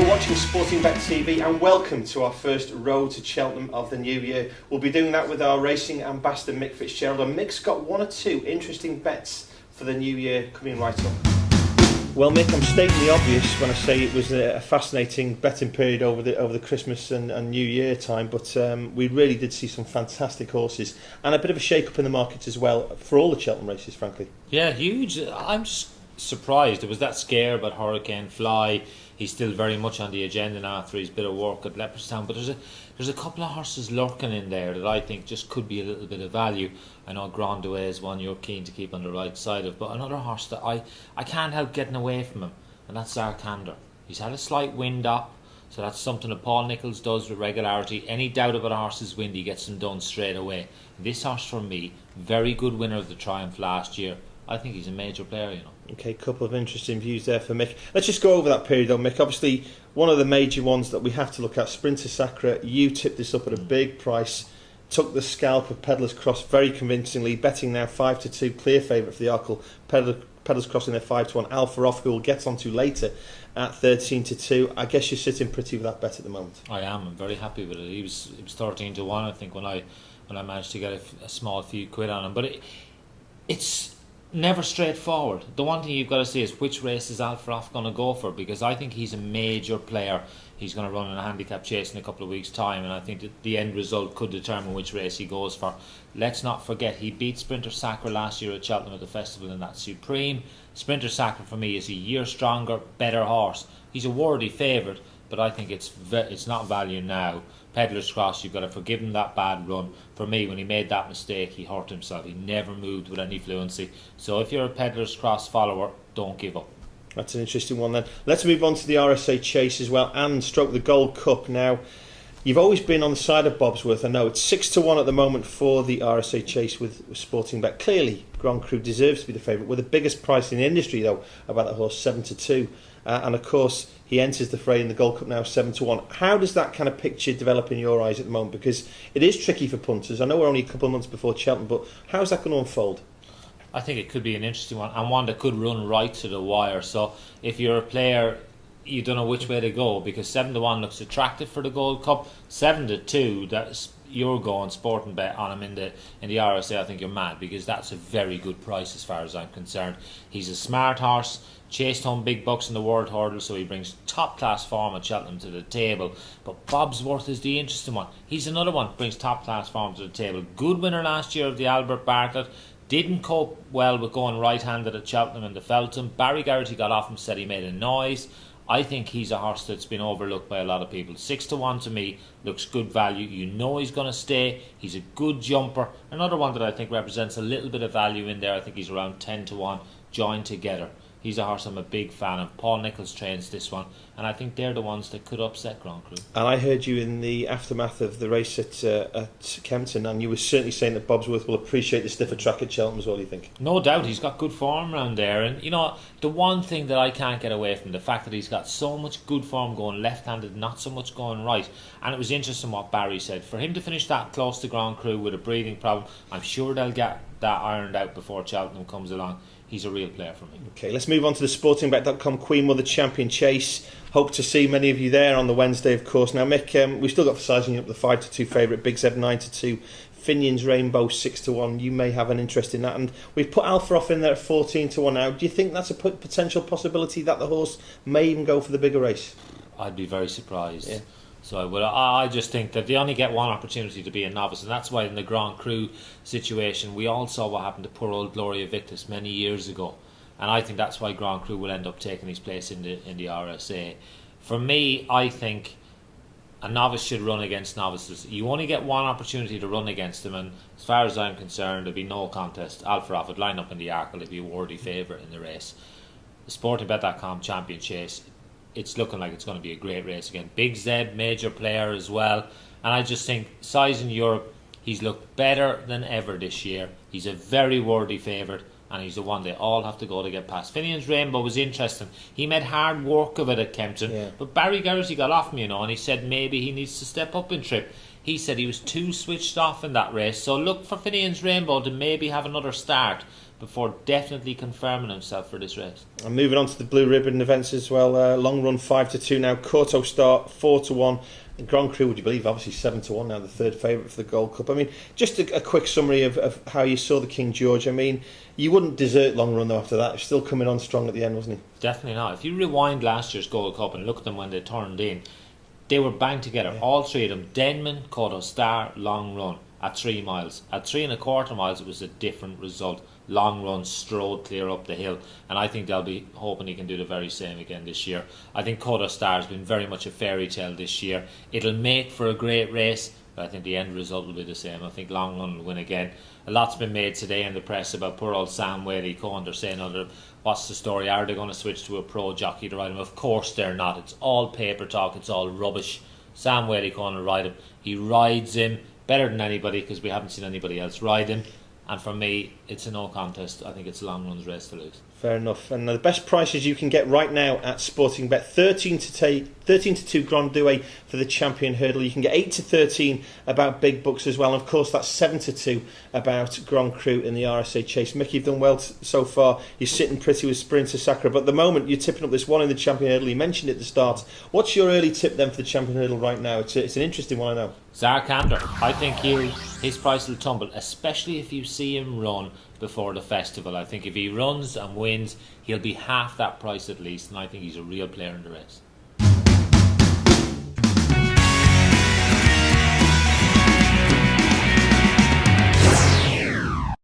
watching Sportingbet TV and welcome to our first Road to Cheltenham of the new year. We'll be doing that with our racing ambassador Mick Fitzgerald, and Mick's got one or two interesting bets for the new year coming right up. Well, Mick, I'm stating the obvious when I say it was a fascinating betting period over the Christmas and New Year time, but we really did see some fantastic horses and a bit of a shake-up in the markets as well for all the Cheltenham races, frankly. Yeah, huge. I'm just surprised. There was that scare about Hurricane Fly. He's still very much on the agenda now after his bit of work at Leopardstown, but there's a couple of horses lurking in there that I think just could be a little bit of value. I know Grand Douai is one you're keen to keep on the right side of, but another horse that I can't help getting away from him, and that's Zarkander. He's had a slight wind up, so that's something that Paul Nicholls does with regularity. Any doubt about a horse's wind, he gets them done straight away. This horse, for me, very good winner of the Triumph last year. I think he's a major player, you know. Okay, couple of interesting views there for Mick. Let's just go over that period though, Mick. Obviously, one of the major ones that we have to look at, Sprinter Sacre. You tipped this up at a big price, took the scalp of Pedlar's Cross very convincingly, betting now 5-2, clear favourite for the Arkle. Pedlar's Cross in there 5-1. Alpha Off, who we'll get onto later, at 13-2. I guess you're sitting pretty with that bet at the moment. I am. I'm very happy with it. He was 13-1, I think, when I managed to get a small few quid on him. But it's never straightforward. The one thing you've got to see is which race is Alpha Off going to go for, because I think he's a major player. He's going to run in a handicap chase in a couple of weeks' time, and I think that the end result could determine which race he goes for. Let's not forget, he beat Sprinter Sacre last year at Cheltenham at the Festival in that Supreme. Sprinter Sacre for me is a year stronger, better horse. He's a worthy favourite, but I think it's not value now. Pedlar's Cross, you've got to forgive him that bad run. For me, when he made that mistake, he hurt himself. He never moved with any fluency. So if you're a Pedlar's Cross follower, don't give up. That's an interesting one then. Let's move on to the RSA Chase as well, and stroke the Gold Cup. Now, you've always been on the side of Bobsworth. I know it's 6-1 at the moment for the RSA Chase with Sportingbet. Clearly, Grand Cru deserves to be the favourite, with the biggest price in the industry though about that horse, 7-2. And of course, he enters the fray in the Gold Cup now, 7-1. How does that kind of picture develop in your eyes at the moment? Because it is tricky for punters. I know we're only a couple of months before Cheltenham, but how's that going to unfold? I think it could be an interesting one, and one that could run right to the wire. So if you're a player, you don't know which way to go, because 7-1 looks attractive for the Gold Cup. 7-2, that's you're going Sportingbet on him in the RSA. I think you're mad, because that's a very good price as far as I'm concerned. He's a smart horse, chased home big bucks in the World Hurdle, so he brings top class form at Cheltenham to the table. But Bobsworth is the interesting one. He's another one, brings top class form to the table. Good winner last year of the Albert Bartlett. Didn't cope well with going right-handed at Cheltenham in the Feltham. Barry Garrity got off and said he made a noise. I think he's a horse that's been overlooked by a lot of people. 6-1 to me looks good value. You know he's going to stay. He's a good jumper. Another one that I think represents a little bit of value in there. I think he's around 10-1. Join Together. He's a horse I'm a big fan of. Paul Nicholls trains this one, and I think they're the ones that could upset Grand Cru. And I heard you in the aftermath of the race at Kempton, and you were certainly saying that Bobsworth will appreciate the stiffer track at Cheltenham as well, do you think? No doubt, he's got good form around there. And you know, the one thing that I can't get away from, the fact that he's got so much good form going left-handed, not so much going right. And it was interesting what Barry said. For him to finish that close to Grand Cru with a breathing problem, I'm sure they'll get that ironed out before Cheltenham comes along. He's a real player for me. Okay, let's move on to the Sportingbet.com Queen Mother Champion Chase. Hope to see many of you there on the Wednesday, of course. Now, Mick, we've still got for sizing up the 5-2 favourite, Big Zeb 9-2, Finion's Rainbow 6-1. You may have an interest in that. And we've put Alpha Off in there at 14-1 now. Do you think that's a potential possibility that the horse may even go for the bigger race? I'd be very surprised. Yeah. So I just think that they only get one opportunity to be a novice, and that's why in the Grand Cru situation we all saw what happened to poor old Gloria Victus many years ago, and I think that's why Grand Cru will end up taking his place in the RSA. For me, I think a novice should run against novices. You only get one opportunity to run against them, and as far as I'm concerned, there'd be no contest. Alpha Off would line up in the Arkle, it'd be a worthy favourite in the race. The Sportingbet.com Champion Chase, it's looking like it's going to be a great race again. Big Zeb, major player as well. And I just think, size in Europe, he's looked better than ever this year. He's a very worthy favourite, and he's the one they all have to go to get past. Finion's Rainbow was interesting. He made hard work of it at Kempton. Yeah. But Barry Garrity got off me, and he said maybe he needs to step up in trip. He said he was too switched off in that race. So look for Finion's Rainbow to maybe have another start. before definitely confirming himself for this race. And moving on to the blue ribbon events as well, Long Run 5-2 now, Courto Start 4-1, and Grand Cru, would you believe, obviously 7-1 now, the third favourite for the Gold Cup. I mean, just a quick summary of how you saw the King George. I mean, you wouldn't desert Long Run though after that. He's still coming on strong at the end, wasn't he? Definitely not. If you rewind last year's Gold Cup and look at them when they turned in, they were banged together, all three of them, Denman, Courto Star, Long Run, at 3 miles. At 3.25 miles, it was a different result. Long Run strode clear up the hill, and I think they'll be hoping he can do the very same again this year. I think Courto Star has been very much a fairy tale this year. It'll make for a great race, but I think the end result will be the same. I think Long Run will win again. A lot's been made today in the press about poor old Sam Whaley-Cohen. They're saying, what's the story? Are they going to switch to a pro jockey to ride him? Of course they're not. It's all paper talk. It's all rubbish. Sam Whaley-Cohen will ride him. He rides him better than anybody, because we haven't seen anybody else ride him. And for me, it's a no contest. I think it's Long Run's race to lose. Fair enough. And the best prices you can get right now at Sportingbet: 13-2 Grand Douay for the champion hurdle. You can get 8-13 about big bucks as well. And of course, that's 7-2 about Grand Cru in the RSA Chase. Mick, you've done well so far. You're sitting pretty with Sprinter Sacre, but at the moment you're tipping up this one in the champion hurdle. You mentioned it at the start. What's your early tip then for the champion hurdle right now? It's an interesting one, I know. Zarkander. I think his price will tumble, especially if you see him run before the festival. I think if he runs and wins, he'll be half that price at least, and I think he's a real player in the race.